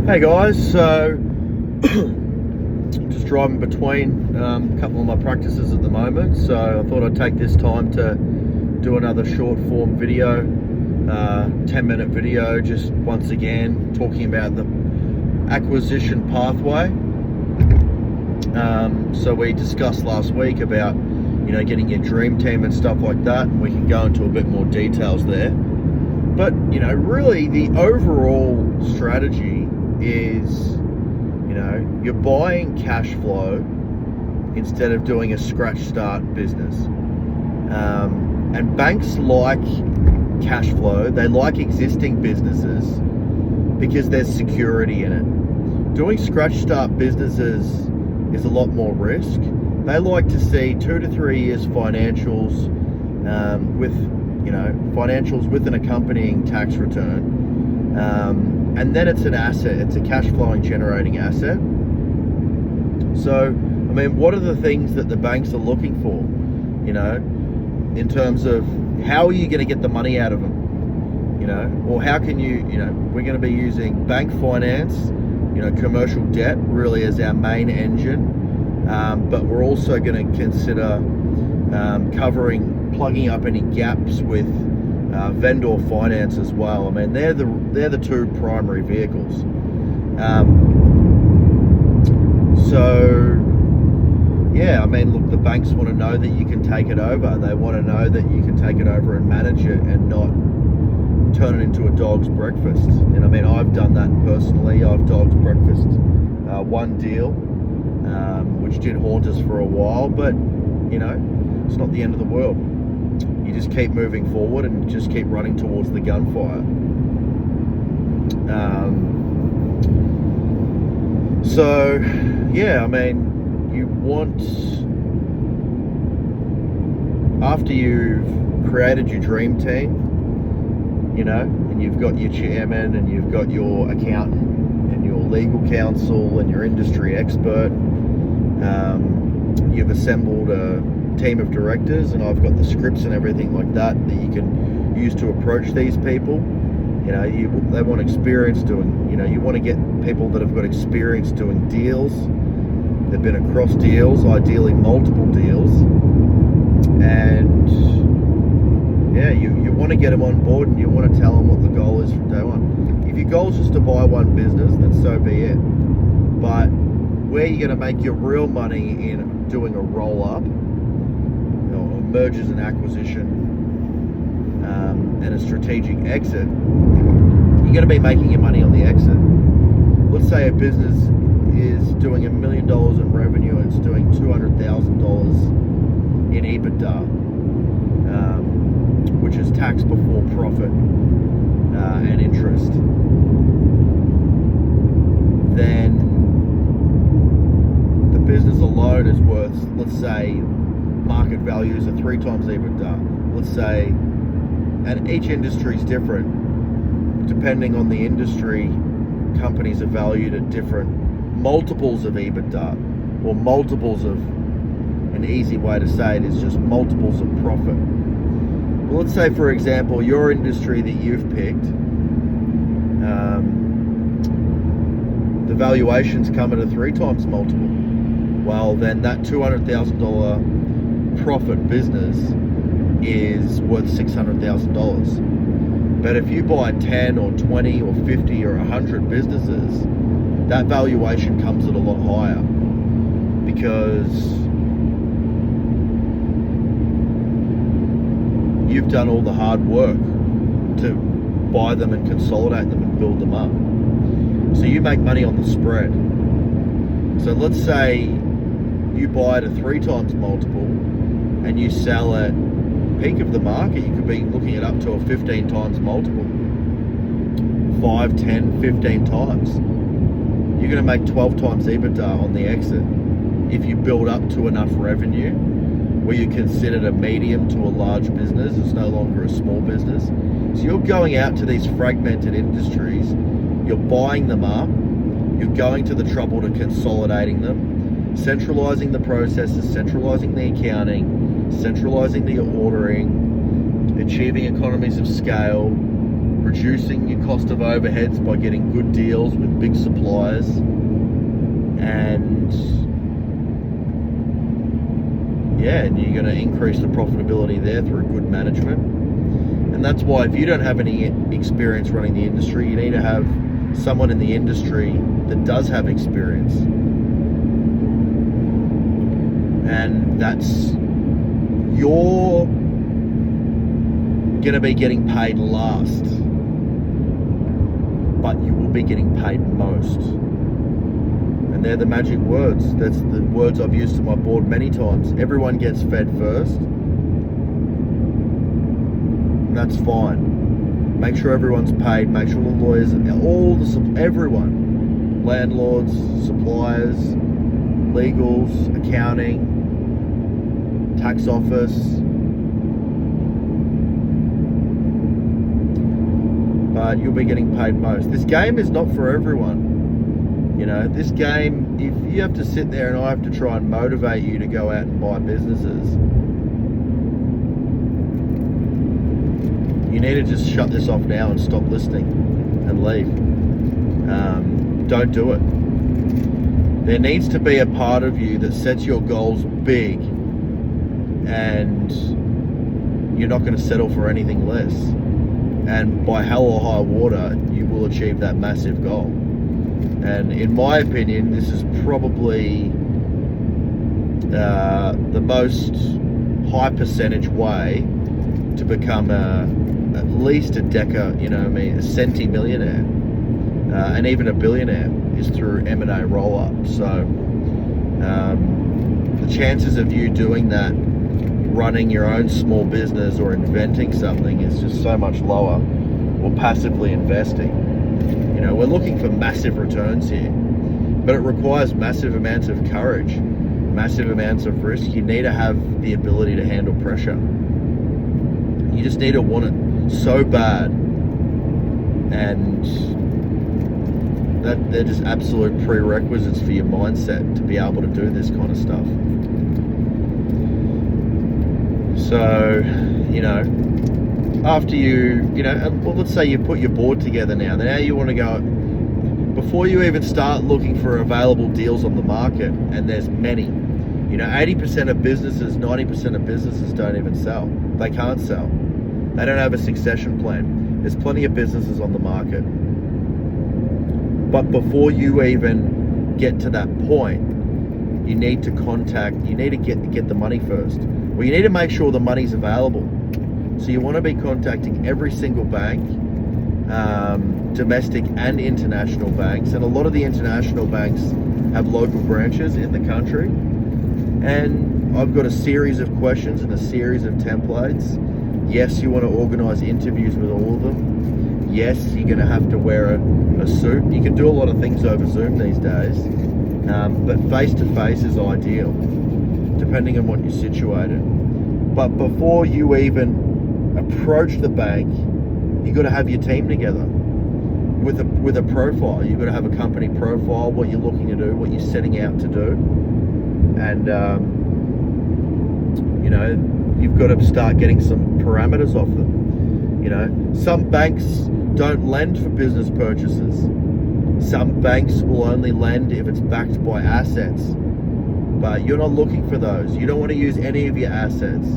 Hey guys, so just driving between a couple of my practices at the moment, so I thought I'd take this time to do another short form video, 10-minute video, just once again talking about the acquisition pathway. So we discussed last week about getting your dream team and stuff like that, and we can go into a bit more details there. But really the overall strategy is you're buying cash flow instead of doing a scratch start business. And banks like cash flow, they like existing businesses because there's security in it. Doing scratch start businesses is a lot more risk. They like to see 2 to 3 years financials with financials with an accompanying tax return, and then it's an asset. It's a cash flowing generating asset. So what are the things that the banks are looking for, in terms of how are you going to get the money out of them, or how can you, we're going to be using bank finance, commercial debt really as our main engine, but we're also going to consider plugging up any gaps with vendor finance as well. They're the two primary vehicles. Look, the banks want to know that you can take it over. They want to know that you can take it over and manage it and not turn it into a dog's breakfast. And I've done that personally. I've dog's breakfast one deal, which did haunt us for a while, but it's not the end of the world. You just keep moving forward and just keep running towards the gunfire. You want, after you've created your dream team, and you've got your chairman and you've got your accountant and your legal counsel and your industry expert, you've assembled a team of directors, and I've got the scripts and everything like that you can use to approach these people. They want experience doing, you want to get people that have got experience doing deals. They've been across deals, ideally multiple deals, and you want to get them on board, and you want to tell them what the goal is from day one. If your goal is just to buy one business, then so be it. But where you're going to make your real money in doing a roll-up, mergers and acquisition, and a strategic exit, you're going to be making your money on the exit. Let's say a business is doing $1 million in revenue and it's doing $200,000 in EBITDA, which is tax before profit and interest. Then the business alone is worth, let's say, market values are 3 times EBITDA. Let's say, and each industry is different. Depending on the industry, companies are valued at different multiples of EBITDA, or multiples of, an easy way to say it is just multiples of profit. Well, let's say, for example, your industry that you've picked, the valuations come at a 3 times multiple. Well, then that $200,000 profit business is worth $600,000. But if you buy 10 or 20 or 50 or 100 businesses, that valuation comes at a lot higher, because you've done all the hard work to buy them and consolidate them and build them up. So you make money on the spread. So let's say you buy at a 3 times multiple and you sell at peak of the market, you could be looking at up to a 15 times multiple. 5, 10, 15 times. You're going to make 12 times EBITDA on the exit if you build up to enough revenue where you're considered a medium to a large business. It's no longer a small business. So you're going out to these fragmented industries, you're buying them up, you're going to the trouble to consolidating them, centralizing the processes, centralizing the accounting, centralizing the ordering, achieving economies of scale, reducing your cost of overheads by getting good deals with big suppliers, and you're going to increase the profitability there through good management. And that's why, if you don't have any experience running the industry, you need to have someone in the industry that does have experience. And you're going to be getting paid last, but you will be getting paid most. And they're the magic words. That's the words I've used to my board many times. Everyone gets fed first. That's fine. Make sure everyone's paid. Make sure the lawyers, everyone, landlords, suppliers, legals, accounting, tax office. But you'll be getting paid most. This game is not for everyone. This game, if you have to sit there and I have to try and motivate you to go out and buy businesses, you need to just shut this off now and stop listening and leave. Don't do it. There needs to be a part of you that sets your goals big, and you're not going to settle for anything less. And by hell or high water, you will achieve that massive goal. And in my opinion, this is probably the most high percentage way to become at least a centimillionaire, and even a billionaire, is through M&A roll-up. So the chances of you doing that, running your own small business or inventing something, is just so much lower, or passively investing. We're looking for massive returns here, but it requires massive amounts of courage, massive amounts of risk. You need to have the ability to handle pressure. You just need to want it so bad, and they're just absolute prerequisites for your mindset to be able to do this kind of stuff. So, after let's say you put your board together now. Now you want to go, before you even start looking for available deals on the market, and there's many. 80% of businesses, 90% of businesses don't even sell. They can't sell. They don't have a succession plan. There's plenty of businesses on the market. But before you even get to that point, you need to get the money first. Well, you need to make sure the money's available. So you want to be contacting every single bank, domestic and international banks. And a lot of the international banks have local branches in the country. And I've got a series of questions and a series of templates. Yes, you want to organize interviews with all of them. Yes, you're going to have to wear a suit. You can do a lot of things over Zoom these days, but face-to-face is ideal, depending on what you're situated. But before you even approach the bank, you've got to have your team together with a profile. You've got to have a company profile, what you're looking to do, what you're setting out to do. And, you've got to start getting some parameters off them. Some banks don't lend for business purchases. Some banks will only lend if it's backed by assets. But you're not looking for those. You don't want to use any of your assets.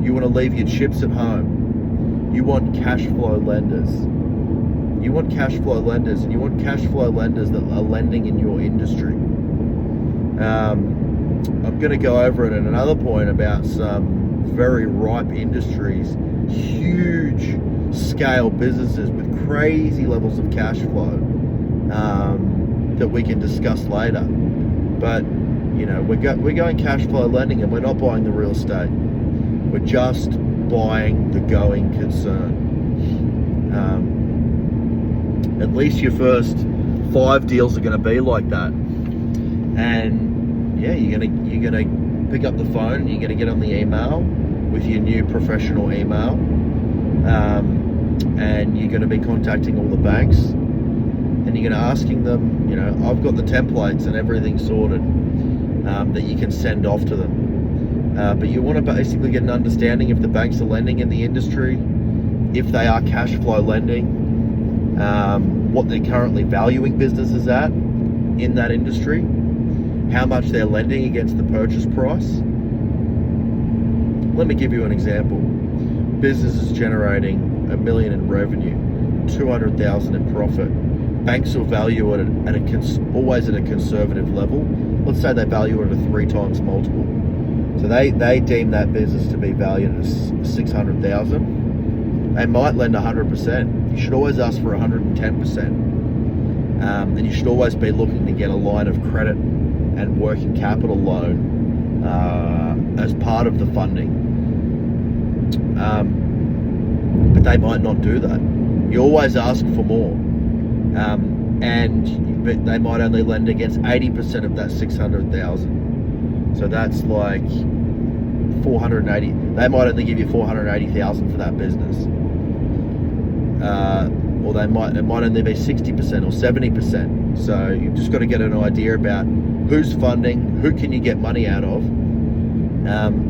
You want to leave your chips at home. You want cash flow lenders. And you want cash flow lenders that are lending in your industry. I'm going to go over it at another point about some very ripe industries, huge scale businesses with crazy levels of cash flow, that we can discuss later. But we're going cash flow lending, and we're not buying the real estate. We're just buying the going concern. At least your first 5 deals are going to be like that. And you're gonna pick up the phone, and you're gonna get on the email with your new professional email, and you're gonna be contacting all the banks, and you're gonna asking them, I've got the templates and everything sorted, that you can send off to them. But you want to basically get an understanding if the banks are lending in the industry, if they are cash flow lending, what they're currently valuing businesses at in that industry, how much they're lending against the purchase price. Let me give you an example. Business is generating $1 million in revenue, $200,000 in profit. Banks will value it always at a conservative level. Let's say they value it at a 3 times multiple. So they deem that business to be valued at $600,000. They might lend 100%. You should always ask for 110%. And you should always be looking to get a line of credit and working capital loan as part of the funding. But they might not do that. You always ask for more. And they might only lend against 80% of that 600,000. So that's like 480. They might only give you 480,000 for that business. Or it might only be 60% or 70%. So you've just got to get an idea about who's funding, who can you get money out of,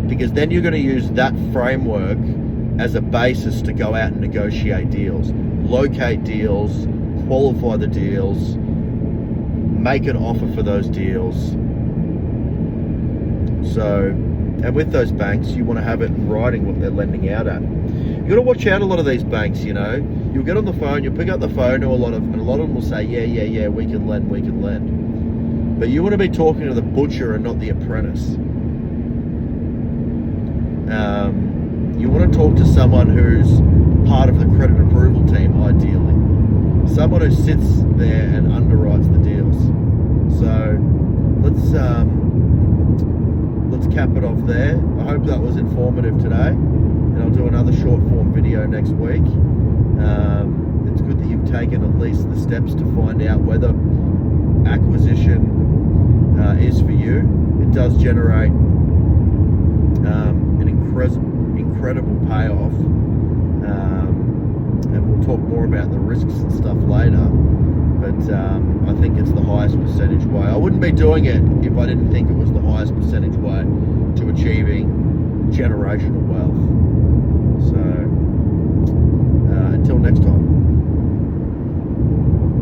because then you're going to use that framework as a basis to go out and negotiate deals, locate deals, qualify the deals, make an offer for those deals. So, and with those banks, you want to have it in writing what they're lending out at. You got to watch out a lot of these banks. You'll get on the phone, you'll pick up the phone to a lot of them will say, yeah, we can lend. But you want to be talking to the butcher and not the apprentice. You want to talk to someone who's part of the credit approval team, ideally. Someone who sits there and underwrites the deals. So let's cap it off there. I hope that was informative today, and I'll do another short form video next week. It's good that you've taken at least the steps to find out whether acquisition is for you. It does generate an incredible payoff, and we'll talk more about the risks and stuff later. But I think it's the highest percentage way. I wouldn't be doing it if I didn't think it was the highest percentage way to achieving generational wealth. So until next time.